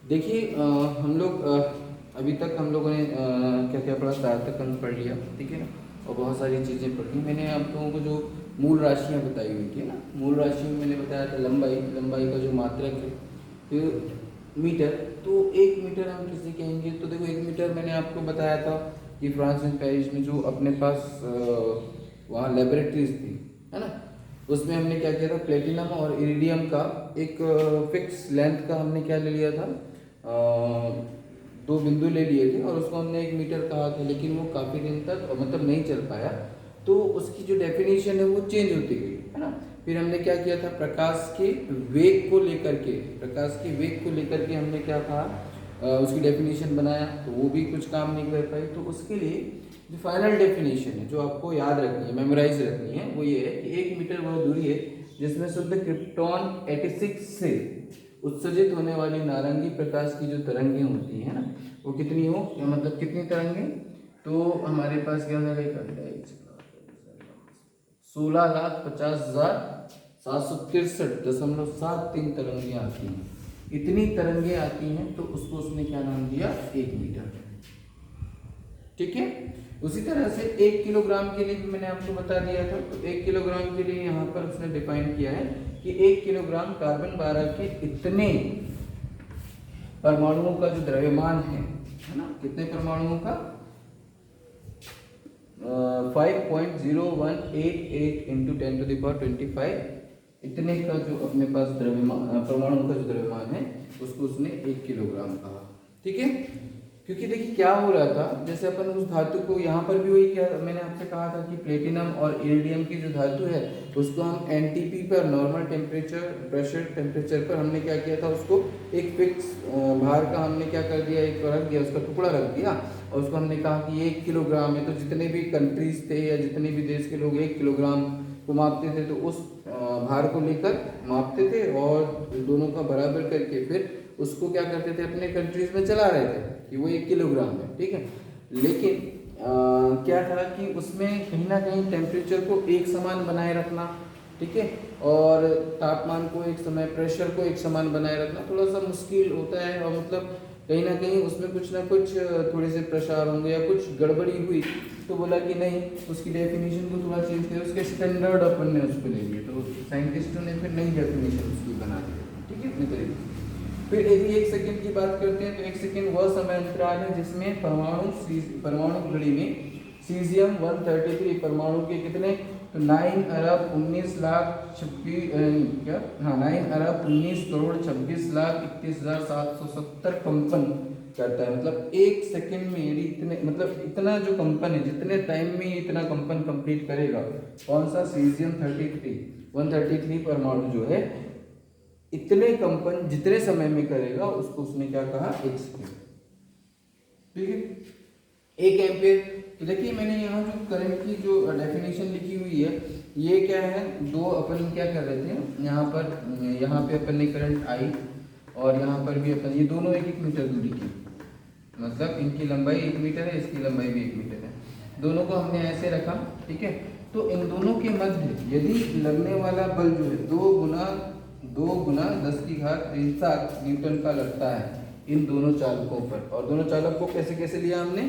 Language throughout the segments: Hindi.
देखिए हम लोग अभी तक हम लोगों ने क्या क्या पढ़ा, सार्थक अंक पढ़ लिया, ठीक है ना, और बहुत सारी चीज़ें पढ़ी। मैंने आप लोगों को जो मूल राशियाँ बताई हुई थी ना, मूल राशि में मैंने बताया था लंबाई का जो मात्रक है फिर मीटर। तो 1 मीटर हम किसे कहेंगे, तो देखो 1 मीटर मैंने आपको बताया था कि फ्रांस एंड पेरिस में जो अपने पास वहाँ लेबोरेटरीज थी, है ना, उसमें हमने क्या किया था, प्लेटिनम और इरिडियम का एक फिक्स लेंथ का हमने क्या ले लिया था, 2 बिंदु ले लिए थे और उसको हमने 1 मीटर कहा था, लेकिन वो काफ़ी दिन तक मतलब नहीं चल पाया, तो उसकी जो डेफिनेशन है वो चेंज होती गई, है ना। फिर हमने क्या किया था, प्रकाश के वेग को लेकर के हमने क्या कहा, उसकी डेफिनेशन बनाया, तो वो भी कुछ काम नहीं कर पाई। तो उसके लिए जो फाइनल डेफिनेशन है जो आपको याद रखनी है, मेमोराइज रखनी है, वो ये है कि 1 मीटर वह दूरी है जिसमें शुद्ध क्रिप्टॉन 86 से उत्सर्जित होने वाली नारंगी प्रकाश की जो तरंगें होती हैं ना, वो कितनी हो, या मतलब कितनी तरंगें, तो हमारे पास क्या होगा, 16,50,763.73 तरंगें आती हैं। इतनी तरंगें आती हैं तो उसको उसने क्या नाम दिया, 1 मीटर, ठीक है। उसी तरह से 1 किलोग्राम के लिए भी मैंने आपको बता दिया था, तो 1 किलोग्राम के लिए यहाँ पर उसने डिफाइन किया है कि 1 किलोग्राम कार्बन 12 के इतने परमाणुओं का जो द्रव्यमान है ना, कितने परमाणुओं का, 5.0188 इंटू 10⁻25 इतने का जो अपने पास द्रव्यमान, परमाणुओं का जो द्रव्यमान है उसको उसने 1 किलोग्राम कहा, ठीक है। क्योंकि देखिए क्या हो रहा था, जैसे अपन उस धातु को, यहाँ पर भी वही क्या मैंने आपसे कहा था कि प्लेटिनम और इरिडियम की जो धातु है उसको हम एनटीपी पर, नॉर्मल टेम्परेचर प्रेशर टेम्परेचर पर हमने क्या किया था, उसको एक फिक्स भार का हमने क्या कर दिया, एक रख दिया, उसका टुकड़ा रख दिया और उसको हमने कहा कि 1 किलोग्राम है। तो जितने भी कंट्रीज थे या जितने भी देश के लोग 1 किलोग्राम को मापते थे तो उस भार को लेकर मापते थे और दोनों का बराबर करके फिर उसको क्या करते थे, अपने कंट्रीज में चला रहे थे कि वो 1 किलोग्राम है, ठीक है। लेकिन क्या था कि उसमें कहीं ना कहीं टेम्परेचर को एक समान बनाए रखना, ठीक है, और तापमान को एक समय, प्रेशर को एक समान बनाए रखना थोड़ा सा मुश्किल होता है, और मतलब कहीं ना कहीं उसमें कुछ ना कुछ थोड़े से प्रसार होंगे या कुछ गड़बड़ी हुई, तो बोला कि नहीं, उसकी डेफिनेशन को थोड़ा चेंज करें, उसके स्टैंडर्ड अपन ने उसको ले लिए, तो साइंटिस्टों ने फिर नई डेफिनेशन उसकी बना दी, ठीक है, इतने तरीके से। फिर यदि 1 सेकंड की बात करते हैं तो 1 सेकंड वह समय अंतराल है जिसमें परमाणु घड़ी में सीजियम 133 परमाणु के कितने, तो 9,19,26,9,19,26,31,770 कंपन करता है। मतलब 1 सेकंड में यदि इतने, मतलब इतना जो कंपन है, जितने टाइम में इतना कंपन कंप्लीट करेगा, कौन सा, सीजियम 133 परमाणु जो है इतने कंपन जितने समय में करेगा उसको उसने क्या कहा, 1 सेकंड, ठीक है। 1 एम्पियर, तो देखिए मैंने यहाँ जो करंट की जो डेफिनेशन लिखी हुई है, ये क्या है, दो अपन क्या कर रहे थे, यहाँ पे अपन ने करंट आई और यहाँ पर भी अपन, ये दोनों 1-1 मीटर दूरी की, मतलब इनकी लंबाई 1 मीटर है, इसकी लंबाई भी 1 मीटर है, दोनों को हमने ऐसे रखा, ठीक है। तो इन दोनों के मध्य यदि लगने वाला बल जो है 2 × 10⁻⁷ न्यूटन का लगता है इन दोनों चालकों पर, और दोनों चालक को कैसे कैसे लिया हमने,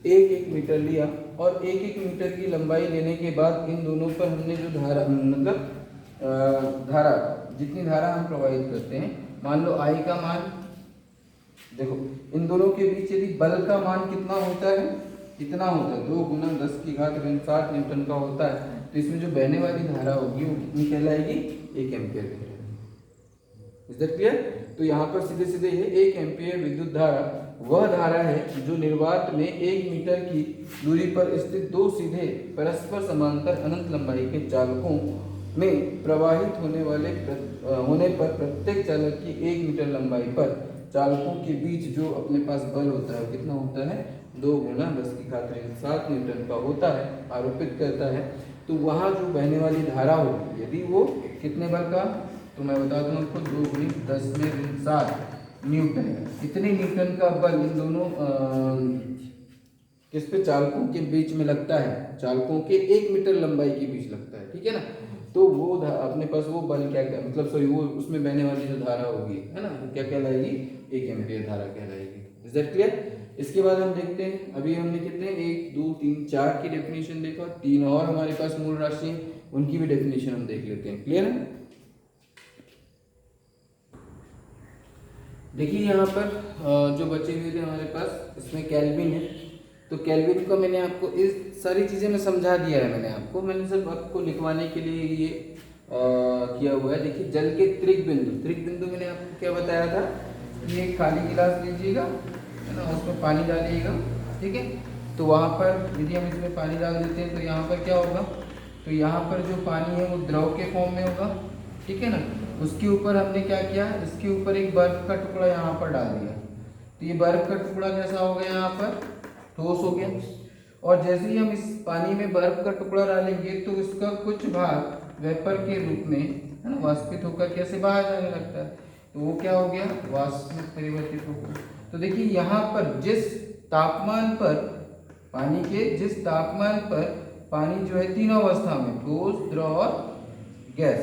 1-1 मीटर लिया, और 1-1 मीटर की लंबाई लेने के बाद इन दोनों पर हमने जो धारा, मतलब धारा, जितनी धारा हम प्रवाहित करते हैं, मान लो आई का मान, देखो इन दोनों के बीच यदि बल का मान कितना होता है, कितना होता है, 2 × 10⁻⁷ न्यूटन का होता है, तो इसमें जो बहने वाली धारा होगी वो कितनी कहलाएगी, 1 एम्पियर कहलाएगी। Is that clear? तो यहाँ पर सीधे सीधे ये 1 एम्पियर विद्युत धारा वह धारा है जो निर्वात में 1 मीटर की दूरी पर स्थित दो सीधे परस्पर समांतर अनंत लंबाई के चालकों में प्रवाहित होने पर प्रत्येक चालक की 1 मीटर लंबाई पर चालकों के बीच जो अपने पास बल होता है कितना होता है, 2 × 10⁻⁷ न्यूटन का होता है, आरोपित करता है। तो वहाँ जो बहने वाली धारा होगी यदि वो कितने बल का, तो मैं बता दूं आपको 2 × 10⁻⁷ न्यूटन है, इतने न्यूटन का बल इन दोनों किस पे, चालकों के बीच में लगता है, चालकों के 1 मीटर लंबाई के बीच लगता है, ठीक है ना। तो वो अपने पास वो बल क्या क्या मतलब सॉरी वो उसमें बहने वाली जो धारा होगी है ना, वो क्या कहलाएगी, 1 एम्पियर धारा कहलाएगी। Is that clear? इसके बाद हम देखते हैं, अभी हमने कितने 1 2 3 4 की डेफिनेशन देखा, 3 और हमारे पास मूल राशि है, उनकी भी डेफिनेशन हम देख लेते हैं। क्लियर है? देखिए यहाँ पर जो बचे हुए थे हमारे पास, इसमें केल्विन है, तो केल्विन को मैंने आपको इस सारी चीज़ें में समझा दिया है, मैंने सिर्फ आपको लिखवाने के लिए ये किया हुआ है। देखिए जल के त्रिक बिंदु मैंने आपको क्या बताया था, ये खाली गिलास लीजिएगा है ना, उसमें पानी डालिएगा, ठीक है, तो वहाँ पर यदि हम इसमें पानी डाल देते हैं तो यहाँ पर क्या होगा, तो यहाँ पर जो पानी है वो द्रव के फॉर्म में होगा, ठीक है ना। उसके ऊपर हमने क्या किया, इसके ऊपर एक बर्फ का टुकड़ा यहाँ पर डाल दिया, तो ये बर्फ का टुकड़ा कैसा हो गया, यहाँ पर ठोस हो गया। और जैसे ही हम इस पानी में बर्फ का टुकड़ा डालेंगे तो इसका कुछ भाग वेपर के रूप में है ना वाष्पित होकर कैसे बाहर जाने लगता है, तो वो क्या हो गया, वाष्प में परिवर्तित हो गया। तो देखिए यहाँ पर जिस तापमान पर पानी के जिस तापमान पर पानी जो है तीनों अवस्था में ठोस, द्रव और गैस,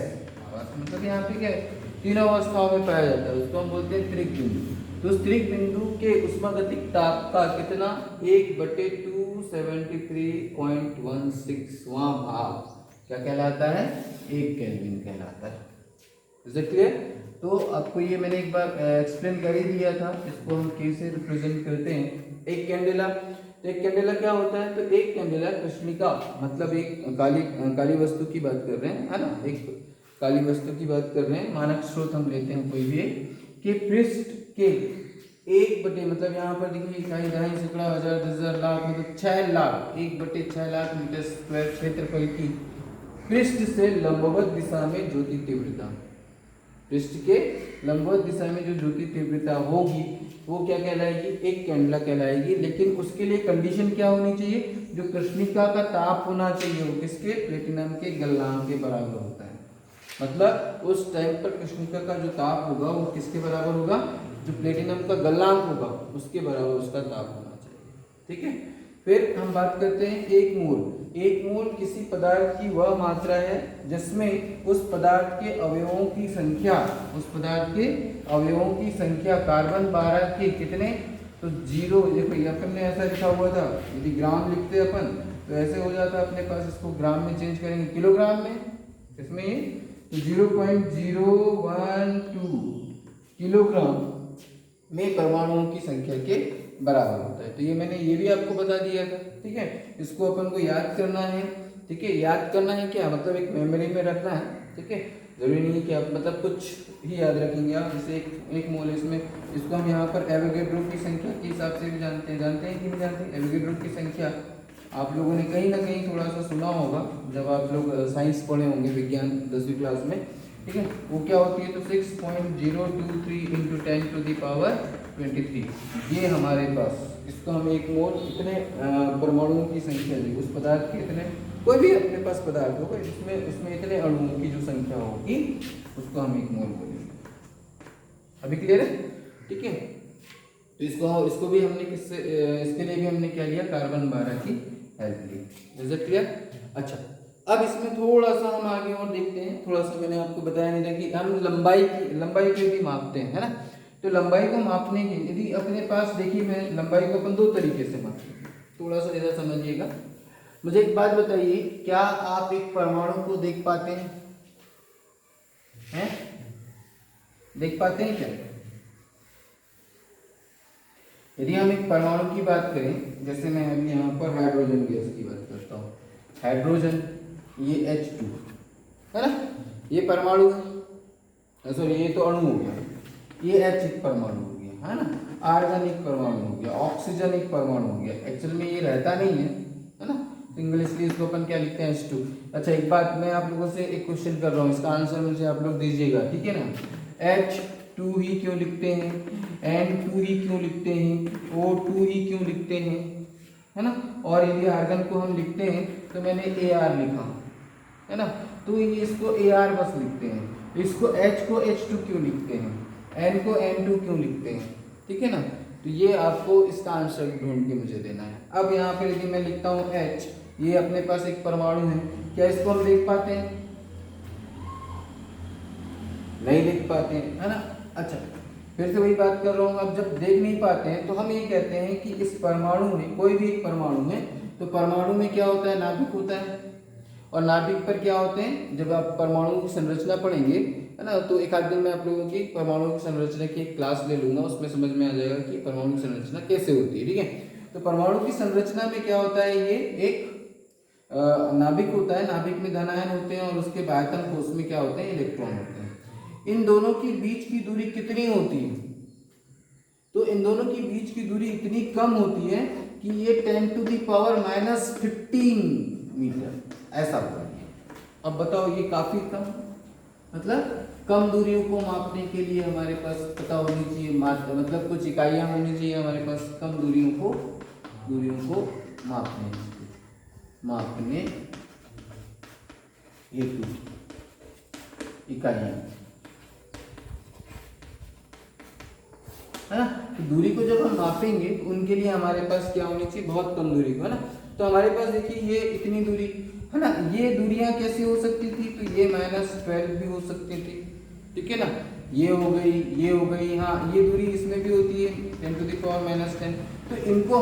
मतलब यहाँ पे क्या है, तीनों अवस्थाओं में पाया जाता है, उसको हम बोलते हैं त्रिक बिंदु। तो उस त्रिक बिंदु के उष्मागतिक ताप का कितना 1/273.16वां भाग क्या कहलाता है, 1 केल्विन कहलाता है। Is it clear? तो आपको ये मैंने एक बार एक्सप्लेन कर ही दिया था, इसको हम कैसे रिप्रेजेंट करते हैं। एक कैंडेला, तो एक कैंडेला क्या होता है, तो एक कैंडेला कृष्णिका मतलब एक काली वस्तु की बात कर रहे हैं है ना, एक काली वस्तु की बात कर रहे हैं, मानक स्रोत हम लेते हैं कोई भी के पृष्ठ के 1/, मतलब यहाँ पर देखिए इकाई दहाई सैकड़ा हजार 10,000 लाख मतलब 6 लाख 1/6 लाख मीटर स्क्वायर क्षेत्रफल की पृष्ठ से लंबवत दिशा में ज्योति तीव्रता, पृष्ठ के लंबवत दिशा में जो ज्योति तीव्रता होगी वो क्या कहलाएगी, एक कैंडेला कहलाएगी। लेकिन उसके लिए कंडीशन क्या होनी चाहिए, जो कृष्णिका का ताप होना चाहिए वो किसके, प्लेटिनम के गलनांक के बराबर होता है। मतलब उस टाइम पर कृष्णिका का जो ताप होगा वो किसके बराबर होगा, जो प्लेटिनम का गलनांक होगा उसके बराबर उसका ताप होना चाहिए, ठीक है। फिर हम बात करते हैं एक मोल किसी पदार्थ की वह मात्रा है जिसमें उस पदार्थ के अवयवों की संख्या कार्बन 12 के कितने, तो 0, देखो अपन ने ऐसा लिखा हुआ था, यदि ग्राम लिखते अपन तो ऐसे हो जाता अपने पास, इसको ग्राम में चेंज करेंगे किलोग्राम में, इसमें ये तो 0.012 किलोग्राम में परमाणुओं की संख्या के बराबर होता है। तो ये मैंने ये भी आपको बता दिया था, ठीक है। इसको अपन को याद करना है, ठीक है। याद करना है क्या मतलब, एक मेमोरी में रखना है, ठीक है। जरूरी नहीं है कि आप मतलब कुछ ही याद रखेंगे आप, जैसे एक मोल इसमें, इसको हम यहाँ पर एवोगैड्रो की संख्या के हिसाब से भी जानते हैं कि नहीं जानते। एवोगैड्रो की संख्या आप लोगों ने कहीं ना कहीं थोड़ा सा सुना होगा जब आप लोग साइंस पढ़े होंगे, विज्ञान 10वीं क्लास में, ठीक है। वो क्या होती है, तो 6.023 × 10⁻23 ये हमारे पास, इसको हम एक मोल इतने परमाणुओं की संख्या दी, उस पदार्थ के इतने, कोई भी अपने पास पदार्थ होगा जिसमें उसमें इतने अणुओं की जो संख्या होगी उसको हम एक मोल बोलेंगे। अभी क्लियर है, ठीक है। तो इसको भी हमने किससे, इसके लिए भी हमने क्या लिया, कार्बन 12 की हेल्प ली। Is it clear? अच्छा, अब इसमें थोड़ा सा हम आगे और देखते हैं। थोड़ा सा मैंने आपको बताया नहीं था कि हम लंबाई को भी मापते हैं, है ना। तो लंबाई को मापने के यदि अपने पास, देखिए मैं लंबाई को अपन 2 तरीके से मापते हैं, थोड़ा सा इधर समझिएगा। मुझे एक बात बताइए, क्या आप एक परमाणु को देख पाते हैं? देख पाते हैं क्या? यदि हम एक परमाणु की बात करें, जैसे मैं अभी यहाँ पर हाइड्रोजन गैस की बात करता हूँ, हाइड्रोजन ये H2 है ना, ये परमाणु है, सॉरी ये तो अणु हो गया, ये H एक परमाणु हो गया, है ना। आर्गन एक परमाणु हो गया, ऑक्सीजन एक परमाणु हो गया। एक्चुअल में ये रहता नहीं है ना, सिंगल, इसलिए इसको अपन क्या लिखते हैं, H2। अच्छा, एक बात मैं आप लोगों से एक क्वेश्चन कर रहा हूँ, इसका आंसर मुझे आप लोग दीजिएगा, ठीक है ना। H2 ही क्यों लिखते हैं, N2 ही क्यों लिखते हैं, O2 ही क्यों लिखते हैं, है ना। और यदि आर्गन को हम लिखते हैं तो मैंने AR लिखा है ना, तो ये इसको AR बस लिखते हैं। इसको H को H2 क्यों लिखते हैं, N को N2 क्यों लिखते हैं, ठीक है ना। तो ये आपको इसका आंसर ढूंढ के मुझे देना है। अब यहाँ पर यदि मैं लिखता हूँ H, ये अपने पास एक परमाणु है, क्या इसको हम देख पाते हैं? नहीं देख पाते हैं, है ना। अच्छा, फिर से वही बात कर रहा हूँ, अब जब देख नहीं पाते हैं तो हम ये कहते हैं कि इस परमाणु में, कोई भी एक परमाणु में, तो परमाणु में क्या होता है, नाभिक होता है, और नाभिक पर क्या होते हैं, जब आप परमाणु की संरचना पढ़ेंगे, है ना, तो एक आध दिन में आप लोगों की परमाणु की संरचना की एक क्लास ले लूंगा, उसमें समझ में आ जाएगा कि परमाणु की संरचना कैसे होती है, ठीक है। तो परमाणु की संरचना में क्या होता है, ये एक नाभिक होता है, नाभिक में धन आयन होते हैं और उसके बाह्यतम कोश में क्या होते हैं, इलेक्ट्रॉन होते हैं। इन दोनों के बीच की दूरी कितनी होती है, तो इन दोनों के बीच की दूरी इतनी कम होती है कि ये 10⁻⁻15 मीटर ऐसा होता है। अब बताओ, ये काफी कम, मतलब कम दूरियों को मापने के लिए हमारे पास पता होनी चाहिए, मतलब कुछ इकाइयां होनी चाहिए हमारे पास कम दूरियों को मापने हेतु इकाइयां, है ना। तो दूरी को जब हम मापेंगे उनके लिए हमारे पास क्या होनी चाहिए, बहुत कम दूरी को, है ना। तो हमारे पास देखिए ये इतनी दूरी, है ना, ये दूरियां कैसी हो सकती थी, तो ये -12 भी हो सकती थी, ठीक है ना, ये हो गई, हाँ ये दूरी इसमें भी होती है 10⁻⁻10। तो इनको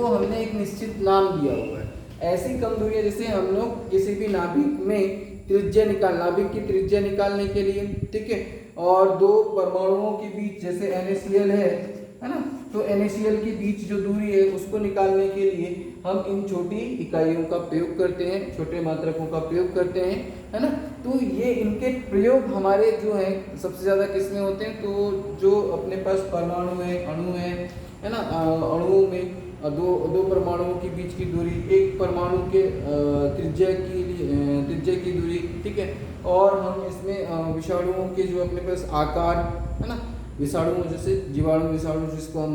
हमने एक निश्चित नाम दिया हुआ है। ऐसी कम दूरियां, जैसे हम लोग किसी भी नाभिक में नाभिक की त्रिज्या निकालने के लिए, ठीक है, और दो परमाणुओं के बीच जैसे NaCl है ना, तो NaCl के बीच जो दूरी है उसको निकालने के लिए हम इन छोटी इकाइयों का प्रयोग करते हैं, छोटे मात्रकों का प्रयोग करते हैं, है ना। तो ये इनके प्रयोग हमारे जो है सबसे ज्यादा किसमें होते हैं, तो जो अपने पास परमाणु है, अणु है ना, अणुओं में दो परमाणुओं के बीच की दूरी, एक परमाणु के त्रिज्या की दूरी, ठीक है, और हम इसमें विषाणुओं के जो अपने पास आकार, है ना, विषाणु जैसे जीवाणु विषाणु जिसको हम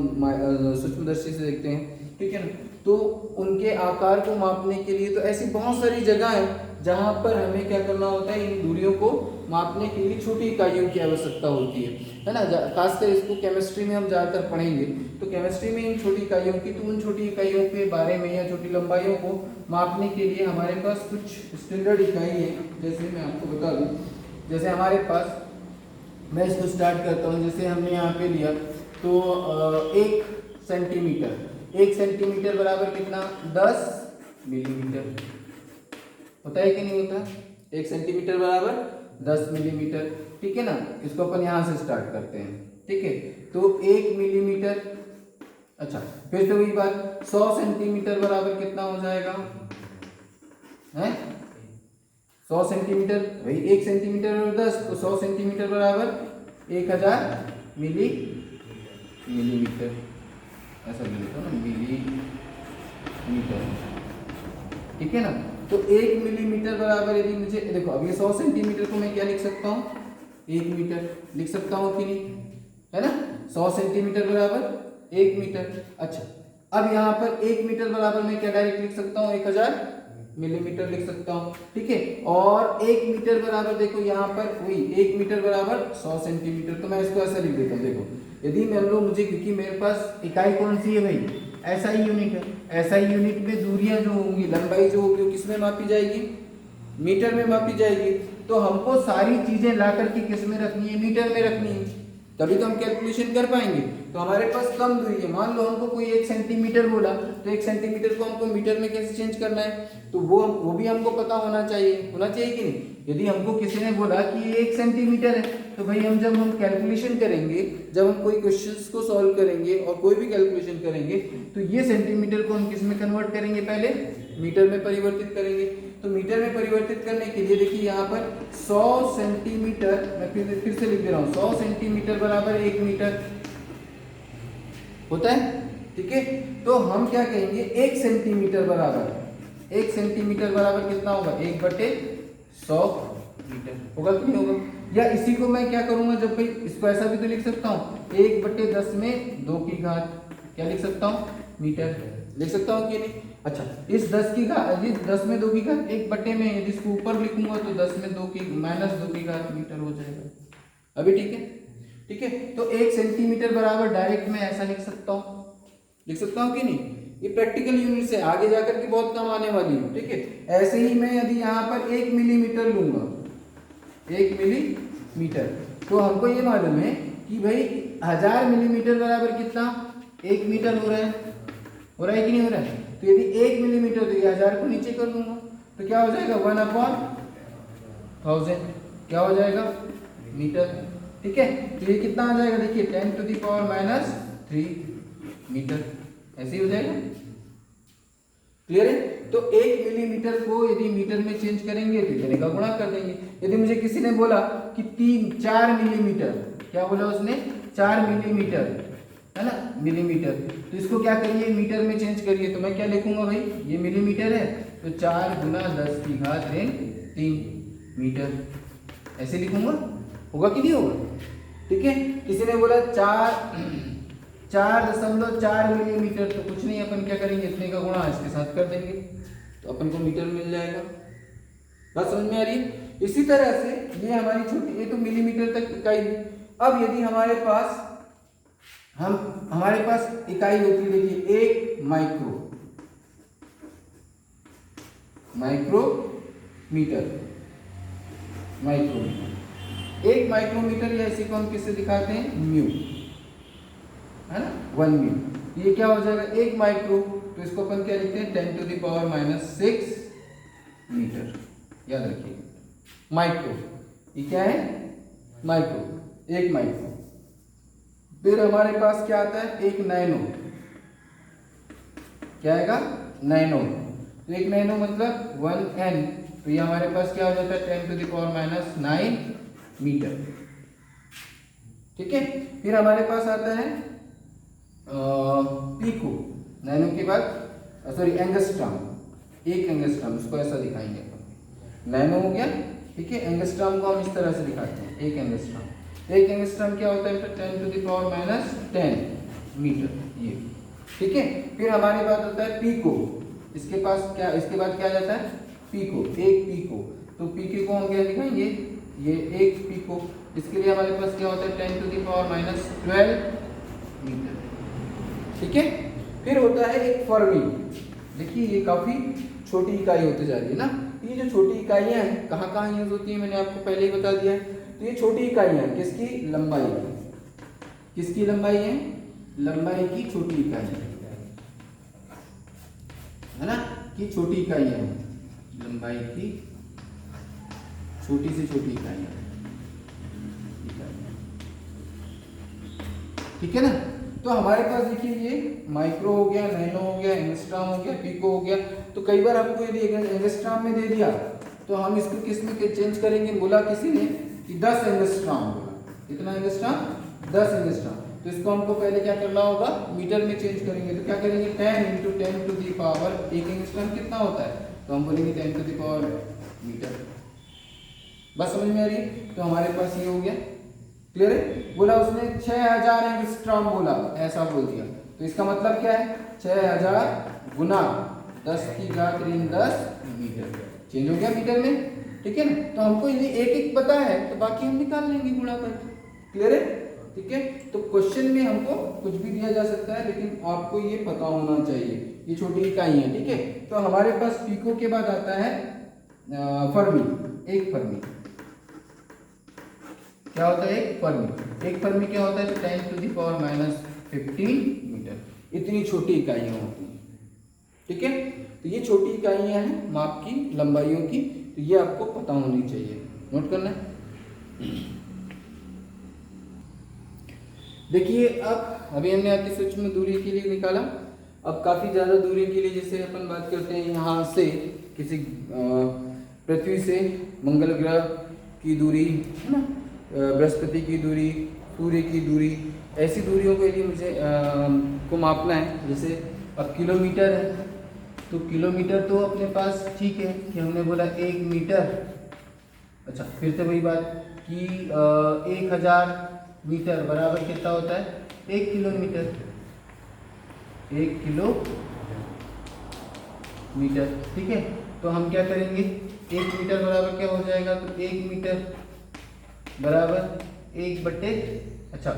सूक्ष्मदर्शी से देखते हैं, ठीक है ना, तो उनके आकार को मापने के लिए, तो ऐसी बहुत सारी जगह है जहाँ पर हमें क्या करना होता है, इन दूरियों को मापने के लिए छोटी इकाइयों की आवश्यकता होती है ना। खासकर इसको केमिस्ट्री में हम ज़्यादातर पढ़ेंगे, तो केमिस्ट्री में इन छोटी इकाइयों की, तो उन छोटी इकाइयों के बारे में या छोटी लंबाइयों को मापने के लिए हमारे पास कुछ स्टैंडर्ड इकाई है। जैसे मैं आपको बता दूँ, जैसे हमारे पास, मैं इसको स्टार्ट करता हूँ, जैसे हमने यहाँ पे लिया तो 1 सेंटीमीटर बराबर कितना, 10 मिलीमीटर होता है कि नहीं होता, 1 सेंटीमीटर बराबर 10 मिलीमीटर, ठीक है ना। इसको अपन यहाँ से स्टार्ट करते हैं, ठीक है, तो 1 मिलीमीटर, अच्छा फिर से वही बात, 100 सेंटीमीटर बराबर कितना हो जाएगा, है 100 सेंटीमीटर, वही 1 सेंटीमीटर और 10, तो 100 सेंटीमीटर बराबर 1000 मिलीमीटर, ऐसा लिखो ना, मिलीमीटर, ठीक है ना। तो 1 मिलीमीटर बराबर, यदि मुझे देखो, अब ये 100 सेंटीमीटर को मैं क्या लिख सकता हूँ, 1 मीटर लिख सकता हूँ कि नहीं, है ना, 100 सेंटीमीटर बराबर 1 मीटर। अच्छा, अब यहाँ पर 1 मीटर बराबर मैं क्या डायरेक्ट लिख सकता हूँ, 1000 मिलीमीटर लिख सकता हूँ, ठीक है। और 1 मीटर बराबर, देखो यहाँ पर वही 1 मीटर बराबर 100 सेंटीमीटर, तो मैं इसको ऐसा लिख देता हूँ। देखो, यदि मान लो मुझे, क्योंकि मेरे पास इकाई कौन सी है भाई, SI यूनिट है, SI यूनिट में दूरियां जो होंगी, लंबाई जो होगी, वो किसमें मापी जाएगी, मीटर में मापी जाएगी। तो हमको सारी चीजें ला करके किस में रखनी है, मीटर में रखनी है, तभी तो हम कैलकुलेशन कर पाएंगे। तो हमारे पास कम दूरी है, मान लो हमको कोई 1 सेंटीमीटर बोला, तो 1 सेंटीमीटर को हमको मीटर में कैसे चेंज करना है, तो वो भी हमको पता होना चाहिए कि नहीं। यदि हमको किसी ने बोला कि ये 1 सेंटीमीटर है, तो भाई जब हम कैलकुलेशन करेंगे, जब हम कोई क्वेश्चंस को सॉल्व करेंगे और कोई भी कैलकुलेशन करेंगे, तो ये सेंटीमीटर को हम किस में कन्वर्ट करेंगे, पहले मीटर में परिवर्तित करेंगे। तो मीटर में परिवर्तित करने के लिए देखिए यहाँ पर 100 सेंटीमीटर, मैं फिर से लिख दे रहा हूँ, 100 सेंटीमीटर बराबर 1 मीटर होता है, ठीक है। तो हम क्या कहेंगे, 1 सेंटीमीटर बराबर कितना होगा, 1/100 मीटर होगा कि नहीं होगा। या इसी को मैं क्या करूंगा, जब भाई इसको ऐसा भी तो लिख सकता हूँ, 1/10 में 2 की घात, क्या लिख सकता हूँ, मीटर लिख सकता हूँ कि नहीं। अच्छा, इस 10 की घात, इस 10 में 2 की घात 1/, में यदि इसको ऊपर लिखूंगा तो 10 में 2 की -2 की घात मीटर हो जाएगा। अभी ठीक है। तो 1 सेंटीमीटर बराबर डायरेक्ट मैं ऐसा लिख सकता हूँ कि नहीं। ये प्रैक्टिकल यूनिट से आगे जाकर के बहुत काम आने वाली है, ठीक है। ऐसे ही मैं यदि यहाँ पर 1 मिलीमीटर लूंगा, 1 मिलीमीटर, तो हमको ये मालूम है कि भाई 1000 मिलीमीटर बराबर कितना, 1 मीटर हो रहा है कि नहीं हो रहा है। तो यदि 1 मिलीमीटर, तो ये 1000 को नीचे कर दूंगा, तो क्या हो जाएगा 1/1000, क्या हो जाएगा मीटर। ठीक है, तो ये कितना आ जाएगा, देखिए 10⁻³ मीटर, ऐसे ही हो जाएगा। क्लियर है। तो 1 मिलीमीटर को यदि मीटर में चेंज करेंगे तो इतने का गुणा कर देंगे। यदि मुझे किसी ने बोला कि 4 मिलीमीटर, क्या बोला उसने, 4 मिलीमीटर, है ना, मिलीमीटर, तो इसको क्या करिए, मीटर में चेंज करिए। तो मैं क्या लिखूंगा भाई, ये मिलीमीटर है तो 4 × 10⁻³ मीटर, ऐसे लिखूंगा। होगा कि नहीं होगा। ठीक है, किसी ने बोला 4.4 मिलीमीटर, तो कुछ नहीं, अपन क्या करेंगे, इतने का गुणा इसके साथ कर देंगे तो अपन को मीटर मिल जाएगा। बात समझ में आ रही है। इसी तरह से ये हमारी छोटी, ये तो मिलीमीटर तक इकाई है। अब यदि हमारे पास इकाई होती है, देखिए 1 माइक्रोमीटर, 1 माइक्रोमीटर, या इसी को हम किससे दिखाते हैं, म्यू, है ना, 1 म्यू। ये क्या हो जाएगा 1 माइक्रो, तो इसको अपन क्या लिखते हैं 10⁻⁶ मीटर, याद रखिए। माइक्रो, ये क्या है, माइक्रो, 1 माइक्रो। फिर हमारे पास क्या आता है, 1 नैनो, क्या आएगा, नैनो। तो 1 नैनो मतलब 1 N, तो ये हमारे पास क्या हो जाता है 10⁻⁹ मीटर। ठीक है, फिर हमारे पास आता है पीको, नैनो के बाद सॉरी एंगस्ट्रॉम, 1 एंगस्ट्रॉम, उसको ऐसा दिखाएंगे अपन, नैनो हो गया। ठीक है, एंगस्ट्रॉम को हम इस तरह से दिखाते हैं, 1 एंगस्ट्रॉम। 1 एंगस्ट्रॉम क्या होता है, 10⁻⁻10 मीटर, ये। ठीक है, फिर हमारे पास होता है पीको, इसके बाद क्या जाता है, पीको, 1 पीको। तो पीको को हम क्या दिखाएंगे, ये 1 पीको, इसके लिए हमारे पास क्या होता है 10⁻12 मीटर। ठीक है, फिर होता है एक फर्मी। देखिए ये काफी छोटी इकाई होती जा रही है ना। ये जो छोटी इकाइयां हैं कहाँ यूज होती है, मैंने आपको पहले ही बता दिया है। तो ये छोटी इकाइयां किसकी, लंबाई की, किसकी लंबाई है, लंबाई की छोटी इकाई है ना, कि छोटी इकाइयां हैं, लंबाई की छोटी से छोटी इकाइयां। ठीक है ना। तो हमारे पास देखिए ये माइक्रो हो गया, नैनो हो गया, एंगस्ट्रॉम हो गया, पीको हो गया। तो कई बार आपको यदि एंगस्ट्रॉम में दे दिया तो हम इसको किस में चेंज करेंगे, बोला किसी ने कि 10 एंगस्ट्रॉम बोला, कितना एंगस्ट्रॉम, 10 एंगस्ट्रॉम। तो इसको हमको पहले क्या करना होगा, मीटर में चेंज करेंगे। तो क्या करेंगे 10 × 10⁻, 1 एंगस्ट्रॉम कितना होता है, तो हम बोलेंगे 10⁻⁻ मीटर। बस समझ में आ रही है। तो हमारे पास ये हो गया, क्लियर है। बोला उसने 6000 एंगस्ट्रॉम बोला, ऐसा बोल दिया, तो इसका मतलब क्या है 6000 × 10⁻10 मीटर, चेंज हो गया मीटर में। ठीक है ना। तो हमको यदि एक पता है तो बाकी हम निकाल लेंगे गुणा करके, क्लियर है। ठीक है, तो क्वेश्चन में हमको कुछ भी दिया जा सकता है, लेकिन आपको ये पता होना चाहिए, ये छोटी इकाई है। ठीक है, तो हमारे पास पीको के बाद आता है फर्मी, 1 फर्मी। क्या होता है, 1 फर्मी। 1 फर्मी क्या होता है, 10⁻⁻15 मीटर। इतनी छोटी इकाइयां होती हैं। ठीक है, तो ये छोटी इकाइयां हैं माप की, लंबाइयों की। तो ये आपको पता होनी चाहिए, नोट करना है। देखिए अब अभी हमने अति सूक्ष्म दूरी के लिए निकाला। अब काफी ज्यादा दूरी के लिए जैसे अपन बात करते हैं, यहाँ से किसी पृथ्वी से मंगल ग्रह की दूरी, है ना, बृहस्पति की दूरी, सूर्य की दूरी, ऐसी दूरियों के लिए मुझे को मापना है। जैसे अब किलोमीटर है, तो किलोमीटर तो अपने पास ठीक है कि हमने बोला 1 मीटर। अच्छा, फिर से वही बात कि 1000 मीटर बराबर कितना होता है, 1 किलोमीटर। 1 किलोमीटर, ठीक है। तो हम क्या करेंगे, 1 मीटर बराबर क्या हो जाएगा, तो 1 मीटर बराबर 1/, अच्छा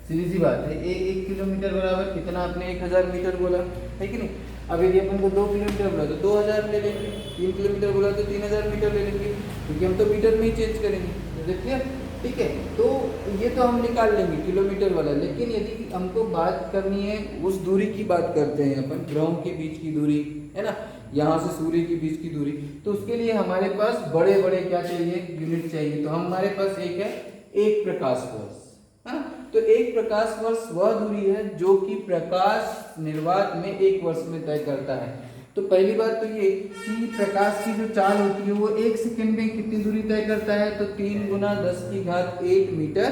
सीधी सी बात है, 1 किलोमीटर बराबर कितना, आपने 1000 मीटर बोला है कि नहीं। अब यदि अपन को 2 किलोमीटर बोला तो 2000 ले लेंगे, 3 किलोमीटर बोला तो 3000 मीटर ले लेंगे, क्योंकि हम तो मीटर में ही चेंज करेंगे। देखिए ठीक है। तो ये तो हम निकाल लेंगे किलोमीटर वाला, लेकिन यदि हमको बात करनी है उस दूरी की, बात करते हैं अपन ग्रहों के बीच की दूरी, है ना, यहाँ से सूर्य के बीच की दूरी, तो उसके लिए हमारे पास बड़े बड़े क्या चाहिए, यूनिट चाहिए। तो हमारे पास एक है 1 प्रकाश वर्ष, है ना। तो 1 प्रकाश वर्ष वह दूरी है जो कि प्रकाश निर्वात में 1 वर्ष में तय करता है। तो पहली बात तो ये कि प्रकाश की जो चाल होती है वो 1 सेकंड में कितनी दूरी तय करता है, तो 3 × 10⁸ मीटर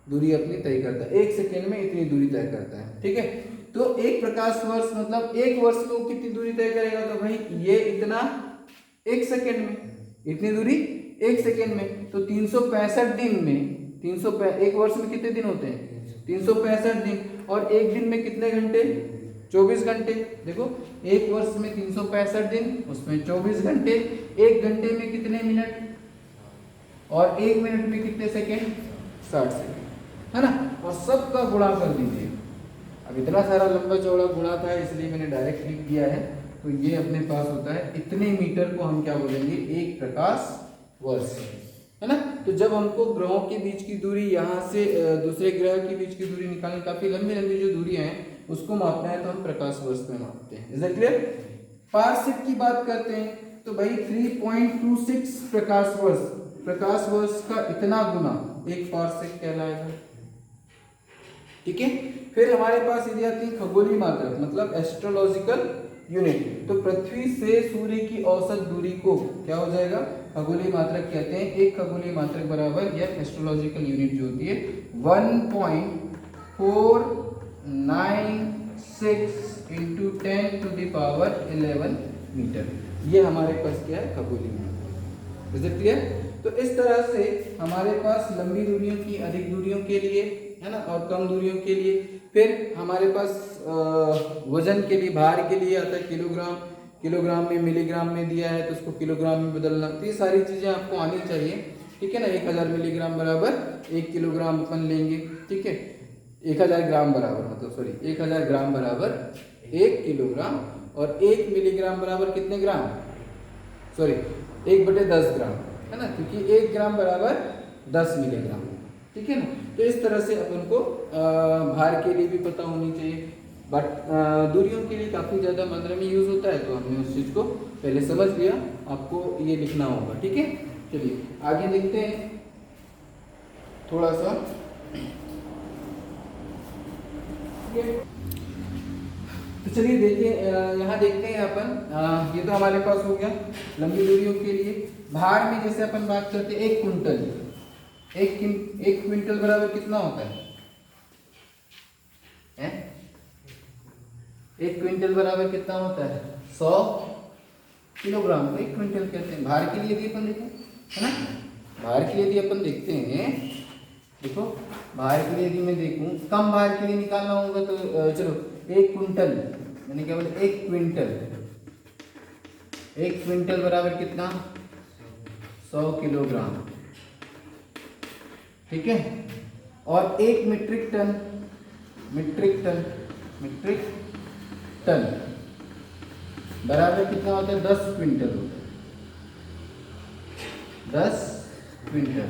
दूरी अपनी तय करता है। 1 सेकंड में इतनी दूरी तय करता है, ठीक है। तो 1 प्रकाश वर्ष मतलब 1 वर्ष में वो कितनी दूरी तय करेगा, तो भाई ये इतना 1 सेकंड में, इतनी दूरी 1 सेकंड में। तो 365 दिन में, 1 वर्ष में कितने दिन होते हैं, 365 दिन, और एक दिन में कितने घंटे, 24 घंटे। देखो 1 वर्ष में 365 दिन, उसमें 24 घंटे, 1 घंटे में कितने मिनट, और 1 मिनट में कितने सेकेंड, 60 सेकेंड, है ना। और सबका गुणा कर दीजिए। अब इतना सारा लंबा चौड़ा गुणा था इसलिए मैंने डायरेक्ट लिख दिया है। तो ये अपने पास होता है इतने मीटर को हम क्या बोलेंगे, 1 प्रकाश वर्ष, है ना। तो जब हमको ग्रहों के बीच की दूरी, यहाँ से दूसरे ग्रह के बीच की दूरी निकालनी, काफी लंबी लंबी जो दूरियां हैं उसको मापना है, तो हम प्रकाश वर्ष में मापते हैं। Is that clear. पारसेक की बात करते हैं तो भाई 3.26 प्रकाश वर्ष, प्रकाश वर्ष का इतना गुना 1 पारसेक कहलाएगा, ठीक है। फिर हमारे पास यदि आती है खगोलीय मात्रक, मतलब एस्ट्रोलॉजिकल यूनिट। तो पृथ्वी से सूर्य की औसत दूरी को क्या हो जाएगा, खगोलीय मात्रक कहते हैं। एक खगोलीय मात्रक बराबर या एस्ट्रोलॉजिकल यूनिट जो होती है 1.496 × 10⁻11 मीटर। ये हमारे पास क्या है, खगोलीय मात्रक। Is it clear. तो इस तरह से हमारे पास लंबी दूरियों की, अधिक दूरियों के लिए, है ना, और कम दूरियों के लिए। फिर हमारे पास वजन के लिए, भार के लिए आता है किलोग्राम, किलोग्राम में मिलीग्राम में दिया है तो उसको किलोग्राम में बदलना। तो ये सारी चीजें आपको आनी चाहिए, ठीक है ना। 1000 मिलीग्राम बराबर 1 किलोग्राम अपन लेंगे, ठीक है। 1000 ग्राम बराबर, मतलब सॉरी 1000 ग्राम बराबर 1 किलोग्राम, और 1 मिलीग्राम बराबर कितने ग्राम, सॉरी 1/10 ग्राम, है ना, क्योंकि 1 ग्राम बराबर 10 मिलीग्राम, ठीक है ना। तो इस तरह से अपन को भार के लिए भी पता होनी चाहिए, बट दूरियों के लिए काफ़ी ज़्यादा मात्रा में यूज़ होता है, तो हमने उस चीज़ को पहले समझ लिया। आपको ये लिखना होगा, ठीक है। चलिए आगे देखते हैं थोड़ा सा, तो चलिए देखिए यहाँ देखते हैं अपन, ये तो हमारे पास हो गया लंबी दूरियों के लिए। भार में जैसे अपन बात करते हैं 1 कुंटल, 1 क्विंटल बराबर कितना होता है? 1 क्विंटल बराबर कितना होता है? 100 किलोग्राम को 1 क्विंटल कहते हैं। भार के लिए यदि अपन देखें, है ना, भार के लिए यदि अपन देखते हैं, देखो भार के लिए यदि मैं देखूं, कम भार के लिए निकालना होगा तो चलो 1 क्विंटल, मैंने क्या बोला, 1 क्विंटल, 1 क्विंटल बराबर कितना, 100 किलोग्राम, ठीक है। और 1 मीट्रिक टन, मीट्रिक टन बराबर कितना होता है, 10 क्विंटल होता है, 10 क्विंटल।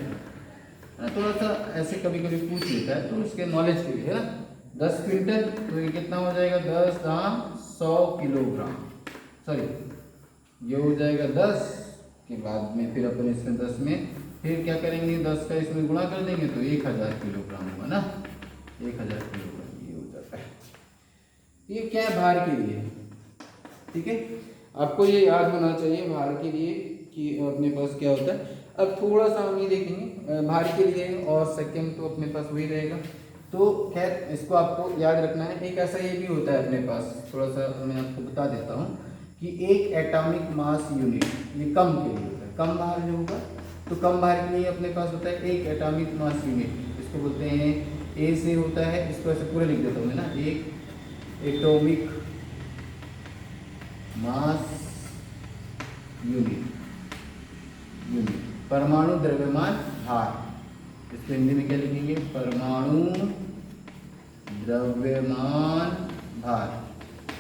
थोड़ा सा ऐसे कभी कभी पूछ लेता है, तो उसके नॉलेज के लिए, है ना। 10 क्विंटल तो ये कितना हो जाएगा, 10 दाम 100 किलोग्राम, सॉरी ये हो जाएगा 10 के बाद में, फिर अपन इसमें 10 में फिर क्या करेंगे, 10 का इसमें गुणा कर देंगे तो 1000 किलोग्राम होगा ना, 1000 किलोग्राम ये हो जाता है। ये क्या है, भार के लिए, ठीक है। आपको ये याद होना चाहिए भार के लिए कि अपने पास क्या होता है। अब थोड़ा सा हम ये देखेंगे भार के लिए, और सेकंड तो अपने पास वही रहेगा। तो खैर इसको आपको याद रखना है। एक ऐसा ये भी होता है अपने पास, थोड़ा सा मैं आपको बता देता हूँ कि 1 एटॉमिक मास यूनिट, ये कम के लिए होता है, कम भार जो होगा, तो कम भार के लिए अपने पास होता है 1 एटॉमिक मास यूनिट, इसको बोलते हैं ए से होता है, इसको ऐसे पूरा लिख देता हूँ मैं ना, 1 एटॉमिक मास यूनिट, परमाणु द्रव्यमान भार, इसको हिंदी में क्या लिखेंगे, परमाणु द्रव्यमान भार,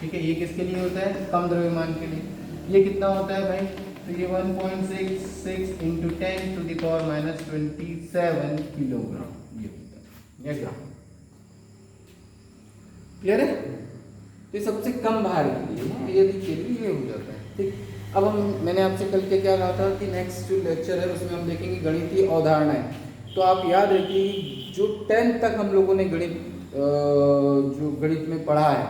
ठीक है। ये किसके लिए होता है, कम द्रव्यमान के लिए। ये कितना होता है भाई, तो ये 1.66 into 10 to the power minus 27 kilogram ये होता है, ये ग्राम। क्लियर है? तो ये सबसे कम भार के लिए है, ये देखिए ये हो जाता है। ठीक, अब मैंने आपसे कल के क्या कहा था कि नेक्स्ट जो लेक्चर है उसमें हम देखेंगे गणितीय अवधारणाएं। तो आप याद रखिए जो 10th तक हम लोगों ने जो गणित में पढ़ा है,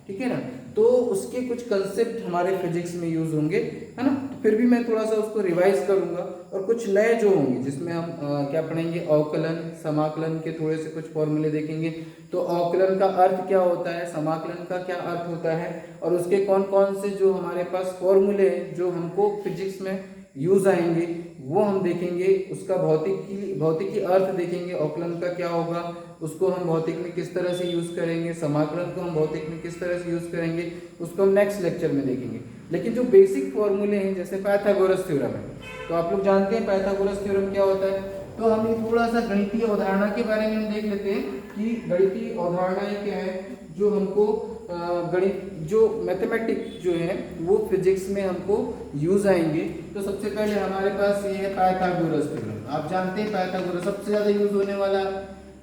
ठीक है ना, तो उसके कुछ कंसेप्ट हमारे फिजिक्स में यूज होंगे, है ना। तो फिर भी मैं थोड़ा सा उसको रिवाइज करूंगा और कुछ नए जो होंगे जिसमें हम क्या पढ़ेंगे, अवकलन समाकलन के थोड़े से कुछ फॉर्मूले देखेंगे। तो अवकलन का अर्थ क्या होता है, समाकलन का क्या अर्थ होता है, और उसके कौन कौन से जो हमारे पास फॉर्मूले हैं जो हमको फिजिक्स में यूज आएंगे वो हम देखेंगे। उसका भौतिकी अर्थ देखेंगे, अवकलन का क्या होगा, उसको हम भौतिक में किस तरह से यूज करेंगे, समाकलन को हम भौतिक में किस तरह से यूज करेंगे, उसको हम नेक्स्ट लेक्चर में देखेंगे। लेकिन जो बेसिक फॉर्मूले हैं जैसे पाइथागोरस थ्योरम है, तो आप लोग जानते हैं पाइथागोरस थ्योरम क्या होता है। तो हम थोड़ा सा गणितीय अवधारणा के बारे में हम देख लेते हैं कि गणितीय अवधारणाएं क्या है जो हमको गणित जो मैथमेटिक्स जो है वो फिजिक्स में हमको यूज आएंगे। तो सबसे पहले हमारे पास ये है पाइथागोरस थ्योरम। आप जानते हैं पाइथागोरस सबसे ज्यादा यूज होने वाला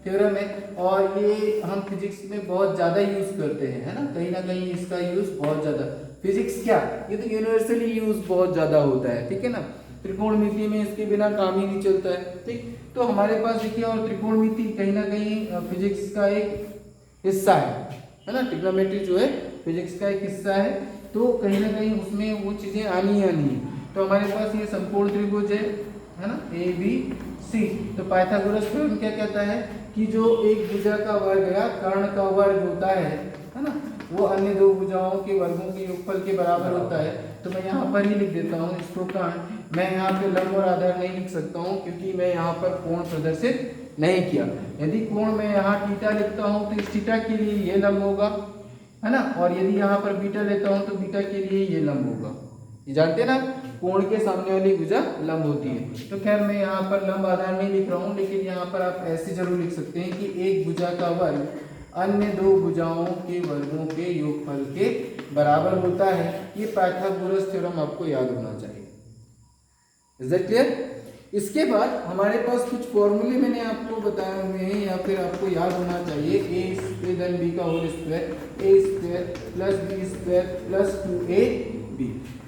थ्योरम है और ये हम फिजिक्स में बहुत ज़्यादा यूज़ करते हैं, है ना कहीं इसका यूज़ बहुत ज़्यादा। फिजिक्स क्या, ये तो यूनिवर्सली यूज़ बहुत ज़्यादा होता है, ठीक है ना। त्रिकोणमिति में इसके बिना काम ही नहीं चलता है, ठीक। तो हमारे पास देखिए और त्रिकोणमिति कहीं ना कहीं फिजिक्स का एक हिस्सा है ना। ट्रिग्नोमेट्री जो है फिजिक्स का एक हिस्सा है, तो कहीं ना कहीं उसमें वो चीज़ें आनी है। तो हमारे पास ये समकोण त्रिभुज है ना, ABC। तो पाइथागोरस थ्योरम क्या कहता है कि जो एक भुजा का वर्ग या कर्ण का वर्ग होता है ना, वो अन्य दो भुजाओं के वर्गों के योगफल के बराबर होता है। तो मैं यहाँ पर ही लिख देता हूँ इसको कर्ण। मैं यहाँ पे लंब और आधार नहीं लिख सकता हूँ क्योंकि मैं यहाँ पर कोण प्रदर्शित नहीं किया। यदि कोण मैं यहाँ थीटा लिखता हूँ तो इस थीटा के लिए ये लंब होगा, है ना, और यदि यहाँ पर बीटा लेता हूँ तो बीटा के लिए ये लंब होगा। ये जानते हैं ना, कोण के सामने वाली भुजा लंब होती है। तो खैर मैं यहाँ पर लंब आधार नहीं लिख रहा हूँ, लेकिन यहाँ पर आप ऐसे जरूर लिख सकते हैं कि एक भुजा का वर्ग अन्य दो भुजाओं के वर्गों के योगफल के बराबर होता है। ये पाइथागोरस थ्योरम आपको याद होना चाहिए। Is that clear? इसके बाद हमारे पास कुछ फॉर्मूले मैंने आपको बताए हुए हैं या फिर आपको याद होना चाहिए। a देन b का whole square, a square plus b square plus 2ab।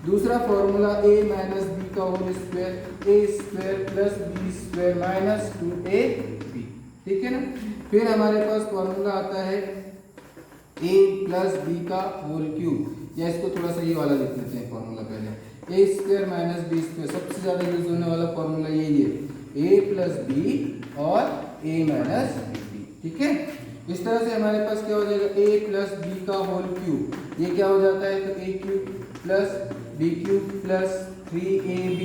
दूसरा फॉर्मूला a माइनस b का whole square, a square plus b square minus 2ab, ठीक है ना। फिर हमारे पास फॉर्मूला आता है a प्लस b का होल क्यूब, या इसको थोड़ा सा ये वाला लिख लेते हैं फॉर्मूला पहले, a square minus b square. सबसे ज्यादा यूज होने वाला फॉर्मूला यही है, a प्लस b और a माइनस b, ठीक है। इस तरह से हमारे पास क्या हो जाएगा, a प्लस b का होल क्यूब, ये क्या हो जाता है, तो a cube plus b cube plus 3ab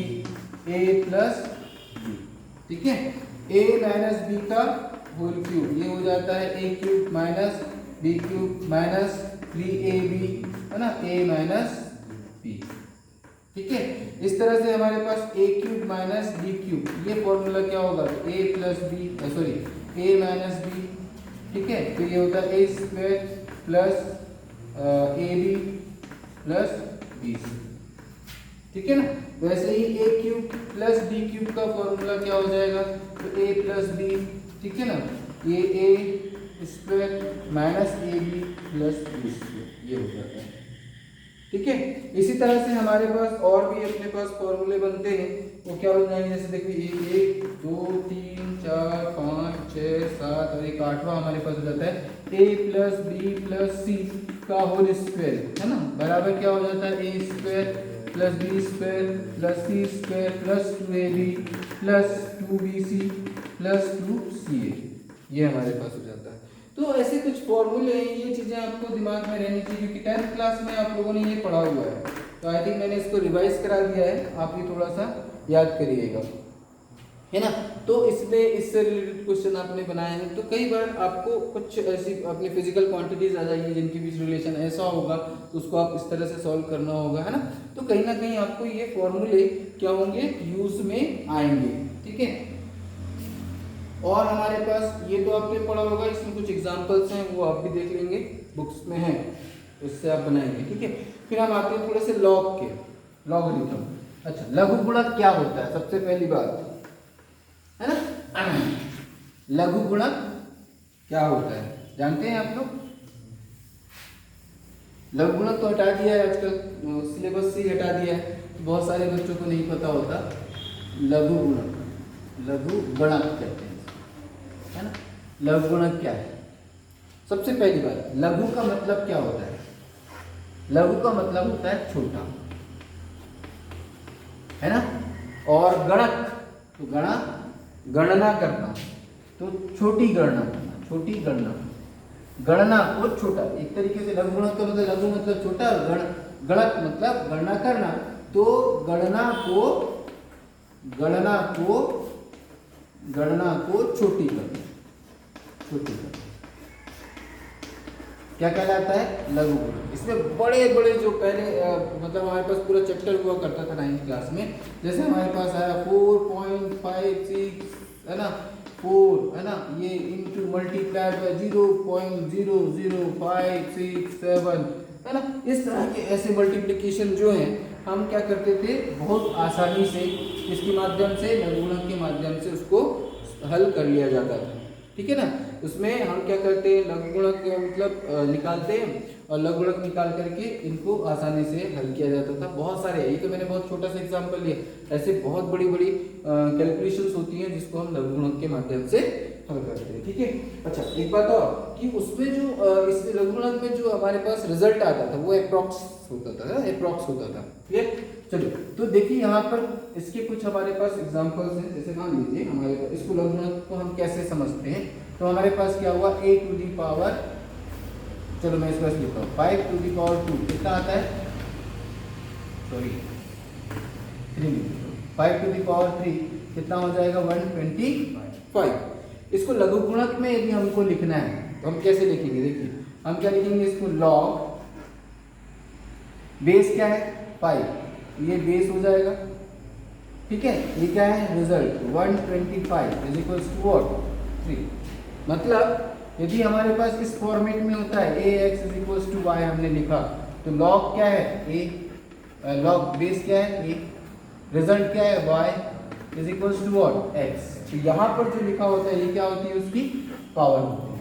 a plus b, ठीक है। a माइनस b का होल क्यूब ये हो जाता है a cube minus b cube minus 3ab, है ना, a माइनस b, ठीक है। इस तरह से हमारे पास a cube minus b cube, ये फॉर्मूला क्या होगा, a plus b sorry a minus b, ठीक है। फिर ये होता है a square plus ab plus b, ठीक है ना। वैसे ही a cube plus b cube का फॉर्मूला क्या हो जाएगा, तो a प्लस b, ठीक है ना, ये a square minus ab plus b square, ये हो जाता है, ठीक है। इसी तरह से हमारे पास और भी अपने पास फॉर्मूले बनते हैं, वो क्या हो जाएंगे, जैसे देखिए 1 2 3 4 5 6 7 और एक 8वां हमारे पास हो जाता है a plus b plus c का होल स्क्वायर, है ना, बराबर क्या हो जाता है, a square plus b square plus c square plus 2ab plus 2bc plus 2ca, ये हमारे पास हो जाता है। तो ऐसे कुछ फॉर्मूले हैं, ये चीज़ें आपको दिमाग में रहनी चाहिए क्योंकि 10th क्लास में आप लोगों ने ये पढ़ा हुआ है। तो आई थिंक मैंने इसको रिवाइज करा दिया है, आप ये थोड़ा सा याद करिएगा, है ना। तो इसमें इससे रिलेटेड क्वेश्चन आपने बनाए हैं, तो कई बार आपको कुछ ऐसी अपनी फिजिकल क्वांटिटीज आ जाएगी जिनके बीच रिलेशन ऐसा होगा, तो उसको आप इस तरह से सॉल्व करना होगा, है ना। तो कहीं ना कहीं आपको ये फॉर्मूले क्या होंगे, यूज में आएंगे, ठीक है। और हमारे पास ये तो आपने पढ़ा होगा, इसमें कुछ एग्जांपल्स हैं वो आप भी देख लेंगे, बुक्स में हैं, उससे आप बनाएंगे, ठीक है। फिर हम आते हैं थोड़े से लॉग के, लॉगरिथम। अच्छा, लघु गुणक क्या होता है? सबसे पहली बात है ना, लघु गुणक क्या होता है जानते हैं आप लोग? लघु गुणक तो हटा दिया है आजकल, सिलेबस से ही हटा दिया है, बहुत सारे बच्चों को नहीं पता होता। लघु गुणक, लघु गणक कहते हैं, है ना। लघु गुणक क्या है? सबसे पहली बात, लघु का मतलब क्या होता है? लघु का मतलब होता है छोटा, है ना। और गणक तो गणना करना, तो छोटी गणना करना, छोटी गणना, गणना को छोटा। एक तरीके से लघु गुणक का मतलब, लघु मतलब छोटा, गणक मतलब गणना करना, तो गणना को छोटी करना, छोटी करना क्या कहलाता है? लघु गुणक। इसमें बड़े बड़े जो पहले मतलब हमारे पास पूरा चैप्टर हुआ करता था 9th क्लास में, जैसे हमारे पास आया 4.56 है ना, 4 है ना, ये इंटू मल्टीप्लाइड बाय 0.00567 है ना। इस तरह के ऐसे मल्टीप्लिकेशन जो हैं हम क्या करते थे, बहुत आसानी से इसके माध्यम से, लघु गुणक के माध्यम से उसको हल कर लिया जाता था, ठीक है ना। उसमें हम क्या करते हैं, लघु गुणक मतलब निकालते हैं, और लघु गुणक निकाल करके इनको आसानी से हल किया जाता था। बहुत सारे, ये तो मैंने बहुत छोटा सा एग्जांपल लिया, ऐसे बहुत बड़ी बड़ी कैलकुलेशंस होती हैं जिसको हम लघु गुणक के माध्यम से हल करते हैं, ठीक है। अच्छा, एक बात और कि उसमें जो इस लघु गुणक में जो हमारे पास रिजल्ट आता था वो अप्रॉक्स होता था, अप्रॉक्स होता था, क्लियर। चलो, तो देखिए यहाँ पर इसके कुछ हमारे पास एग्जांपल्स हैं। जैसे मान लीजिए हमारे पास, इसको लघु गुणक को हम कैसे समझते हैं, तो हमारे पास क्या हुआ, a टू दी पावर, चलो मैं इसको ऐसे लिखता हूँ, 5 टू दी पावर 2 कितना आता है, सॉरी 3, 5 टू दी पावर 3 कितना हो जाएगा, 125। इसको लघु गुणक में यदि हमको लिखना है तो हम कैसे लिखेंगे? देखिए हम क्या लिखेंगे इसको, log बेस क्या है 5, ये बेस हो जाएगा, ठीक है। ये क्या है, result 125 is equals to what, 3। मतलब यदि हमारे पास इस फॉर्मेट में होता है ax is equals to y हमने लिखा, तो log क्या है a, log बेस क्या है a, रिजल्ट क्या है y is equals to what x। तो यहाँ पर जो लिखा होता है ये क्या होती है, उसकी पावर होती है।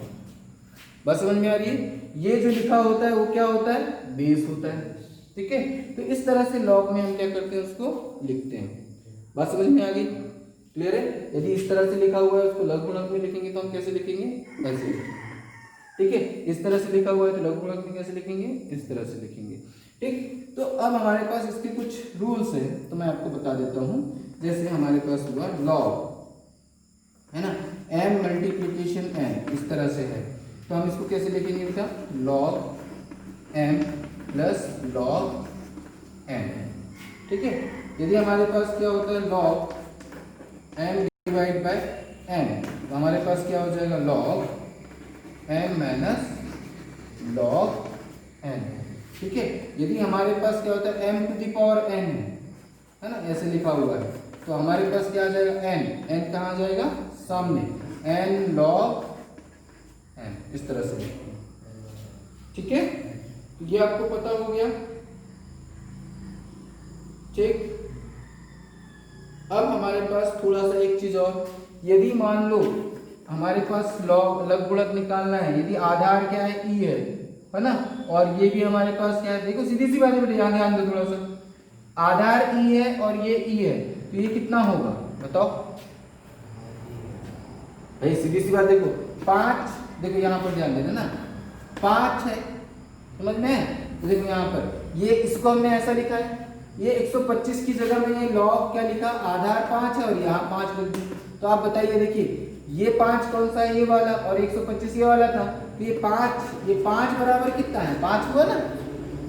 बस समझ में आ रही है? ये जो लिखा होता है वो क्या होता है, बेस होता है, ठीक है। तो इस तरह से लॉग में हम क्या करते हैं, उसको लिखते हैं। बात समझ में आ गई, क्लियर है? यदि इस तरह से लिखा हुआ है उसको लघु गुणक में लिखेंगे तो हम कैसे लिखेंगे, ऐसे लिखेंगे, ठीक है। इस तरह से लिखा हुआ है तो लघु गुणक में कैसे लिखेंगे, इस तरह से लिखेंगे, ठीक। तो अब हमारे पास इसके कुछ रूल्स हैं, तो मैं आपको बता देता हूँ। जैसे हमारे पास हुआ लॉग, है ना, m मल्टीप्लीकेशन n, इस तरह से है, तो हम इसको कैसे लिखेंगे बेटा, log m plus log n, ठीक है। यदि हमारे पास क्या होता है, log m divide by n, तो हमारे पास क्या हो जाएगा, log m minus log n, ठीक है। यदि हमारे पास क्या होता है, m to the power n है ना, ऐसे लिखा हुआ है, तो हमारे पास क्या आ जाएगा, n कहाँ आ जाएगा, सामने, n log n, इस तरह से, ठीक है। ये आपको पता हो गया, ठीक। अब हमारे पास थोड़ा सा एक चीज और, यदि मान लो हमारे पास लॉग लघु गुणक निकालना है, यदि आधार क्या है, e है ना, और ये भी हमारे पास क्या है, देखो सीधी सी बात है बेटा, यहाँ ध्यान दो थोड़ा सा, आधार e है और ये e है, तो ये कितना होगा बताओ भाई, सीधी सी बात। देखो 5, देखो यहाँ पर ध्यान देना ना, 5 है, समझ में। तो देखो यहाँ पर ये, इसको हमने ऐसा लिखा है, ये 125 की जगह में ये लॉग क्या लिखा, आधार 5 है और यहाँ 5 लिख दी। तो आप बताइए, देखिए ये 5 कौन सा है, ये वाला, और 125 ये वाला था, तो ये 5 बराबर कितना है, 5 हुआ ना।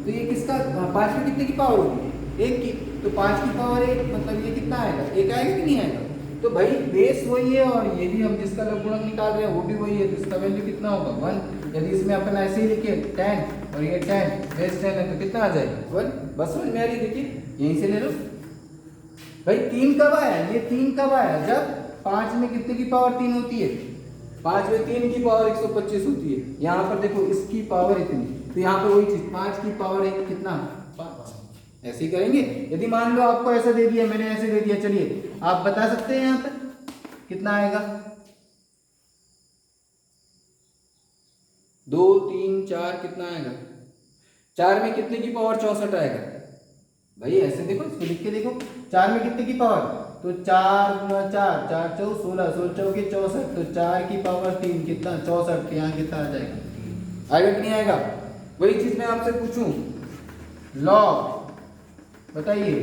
तो ये किसका, 5 में कितने की पावर होगी, 1 की, तो 5 की पावर 1, मतलब ये कितना आएगा, 1 आएगा कि नहीं आएगा। तो भाई बेस वही है और ये भी हम जिसका लघु गुणक निकाल रहे हैं वो भी वही है, तो इसका वैल्यू कितना होगा, 1। यदि इसमें अपन ऐसे ही लिखे 10 और ये 10, बेस 10 है, तो कितना आ जाएगा, 1। बस समझ में आ रही, देखिए यहीं से ले लो भाई। 3 कब आया, ये 3 कब आया, जब 5 में कितने की पावर 3 होती है, 5 में 3 की पावर 125 होती है। यहाँ पर देखो इसकी पावर इतनी, तो यहाँ पर वही चीज, 5 की पावर 1 कितना, 5, ऐसे ही करेंगे। यदि मान लो आपको ऐसा दे दिया, मैंने ऐसे दे दिया, चलिए आप बता सकते हैं यहाँ पर कितना आएगा? 2 3 4 कितना आएगा? 4 में कितने की पावर 64 आएगा? भाई ऐसे देखो, इसको लिख के देखो, 4 में कितने की पावर, तो 4 गुना 4, 4 चौ 16, 16 चौके 64, तो 4 की पावर 3 कितना 64, यहाँ कितना आ जाएगा? आएगा कि नहीं आएगा? वही चीज मैं आपसे पूछूं, लॉग बताइए,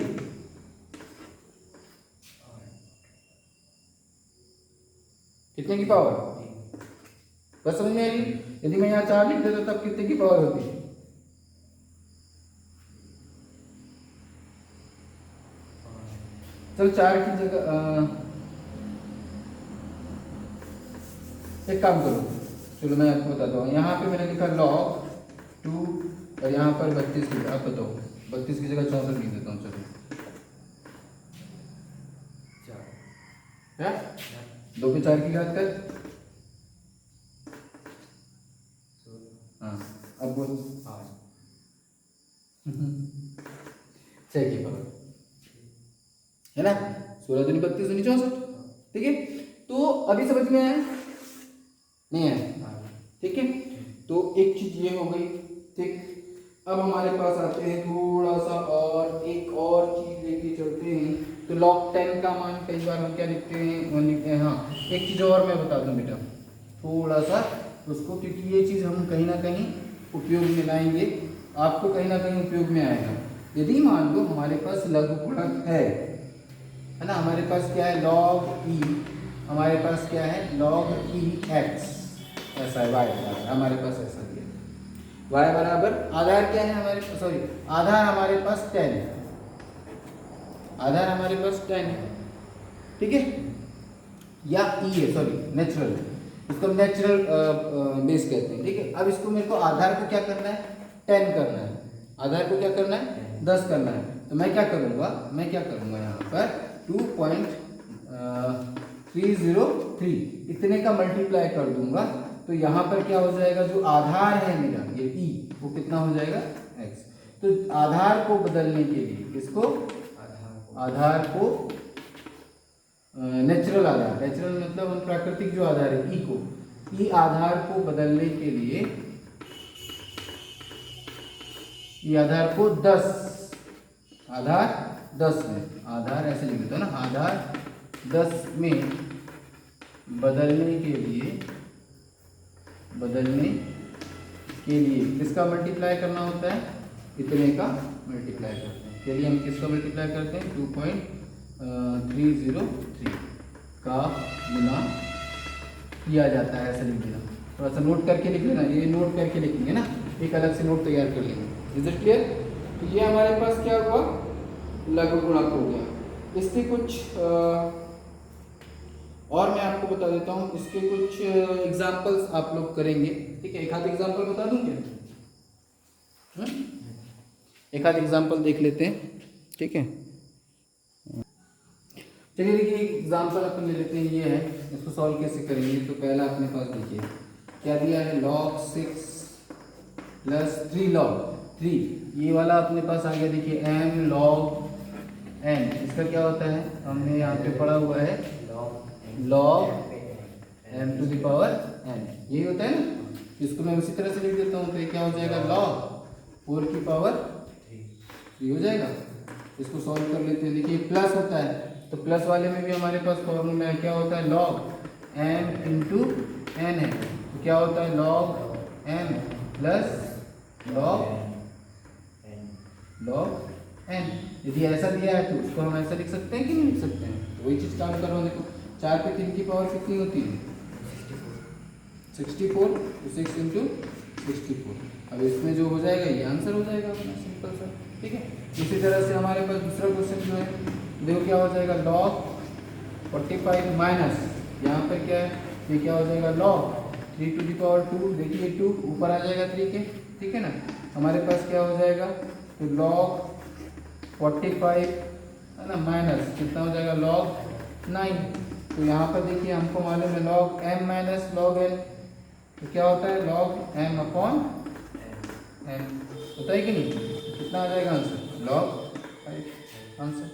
कितने की पावर? बस समझ में आ रही? यदि मैं यहाँ 4 लिख देता तब कितने की पावर होती? चलो 4 की जगह एक काम करो, चलो मैं आपको बताता हूँ। यहाँ पे मैंने लिखा log 2 और यहाँ पर 32 लिखा। आप बताओ, 32 की जगह 64 लिख देता हूँ। चलो क्या 2 पे 4 की घात कर, हाँ अब बोल 6 की पावर है ना, 16 दूनी 32 दूनी 64, ठीक है। तो अभी समझ में आया नहीं आया? ठीक है, तो एक चीज ये हो गई, ठीक। अब हमारे पास आते हैं थोड़ा सा और एक और चीज लेके चलते हैं। तो log 10 का मान कई बार हम क्या लिखते हैं, 1 लिखते हैं। हाँ एक चीज और मैं बता दूं बेटा थोड़ा सा उसको, क्योंकि ये चीज हम कहीं ना कहीं उपयोग में लाएंगे, आपको कहीं ना कहीं उपयोग में आएगा। यदि मान लो हमारे पास लघुगुणक है ना, हमारे पास क्या है log e, हमारे पास क्या है log e x, ऐसा है y हमारे पास ऐसा दिया, y बराबर आधार क्या है हमारे पास, सॉरी आधार हमारे पास 10 है, आधार हमारे पास 10 है, ठीक है, या e है, सॉरी नेचुरल, इसको नेचुरल बेस कहते हैं, ठीक है। अब इसको मेरे को आधार को क्या करना है 10 करना है, आधार को क्या करना है 10 करना है। तो मैं क्या करूँगा, यहाँ पर 2.303 इतने का मल्टीप्लाई कर दूंगा, तो यहाँ पर क्या हो जाएगा, जो आधार है मेरा ये e, वो कितना हो जाएगा x। तो आधार को बदलने के लिए इसको, आधार को नेचुरल आधार, नेचुरल मतलब प्राकृतिक जो आधार है e को, e आधार को बदलने के लिए, ये आधार को 10, आधार 10 में, आधार ऐसे लिख देता है ना, आधार 10 में बदलने के लिए किसका मल्टीप्लाई करना होता है, इतने का मल्टीप्लाई करते हैं। चलिए हम किसका मल्टीप्लाई करते हैं, 2.303 का गुना किया जाता है, ऐसा लिख देना, थोड़ा सा नोट करके लिख लेना, ये नोट करके लिखेंगे ना, एक अलग से नोट तैयार कर लेंगे। Is it clear? तो ये हमारे पास क्या हुआ, लघुगुणक हो गया। इसके कुछ और मैं आपको बता देता हूँ, इसके कुछ एग्जाम्पल्स आप लोग करेंगे, ठीक है। एक आध एग्जाम्पल बता दूँ क्या? एक आध एग्जाम्पल देख लेते हैं, ठीक है। चलिए देखिए एक एग्जाम्पल अपन ले लेते हैं, ये है, इसको सॉल्व कैसे करेंगे। तो पहला अपने पास देखिए क्या दिया है, log 6 प्लस 3 log 3, ये वाला अपने पास आ गया, देखिए m log n, इसका क्या होता है, हमने यहाँ पे पढ़ा हुआ है log m to the power n, यही होता है ना। इसको मैं उसी तरह से लिख देता हूँ, तो ये क्या हो जाएगा log 4 की पावर 3 हो जाएगा। इसको सॉल्व कर लेते हैं, देखिए प्लस होता है, तो प्लस वाले में भी हमारे पास फॉर्मूला है, क्या होता है log m इंटू n है, तो क्या होता है log m plus log n। यदि ऐसा दिया है तो उसको हम ऐसा लिख सकते हैं कि नहीं लिख सकते हैं, तो वही चीज़ काम कर रहा हूँ। देखो 4 पे 3 की पावर कितनी होती है, 64, तो 6 इंटू 64, अब इसमें जो हो जाएगा ये आंसर हो जाएगा अपना, सिंपल सा, ठीक है। इसी तरह से हमारे पास दूसरा क्वेश्चन जो है, देखो क्या हो जाएगा log 45 माइनस, यहाँ पर क्या है, ये क्या हो जाएगा log 3 टू दी पावर 2, देखिए 2 ऊपर आ जाएगा 3 के, ठीक है ना। हमारे पास क्या हो जाएगा, तो log 45 है ना, माइनस कितना हो जाएगा log 9, तो यहाँ पर देखिए हमको मालूम है log m minus log n, तो क्या होता है log m अपॉन n, होता है कि नहीं, कितना आ जाएगा आंसर, log 5 आंसर।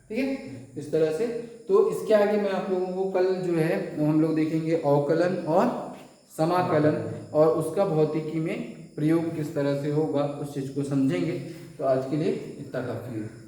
ठीक है, इस तरह से। तो इसके आगे मैं आप लोगों को कल जो है हम लोग देखेंगे अवकलन और समाकलन, और उसका भौतिकी में प्रयोग किस तरह से होगा उस चीज को समझेंगे। तो आज के लिए इतना काफी है।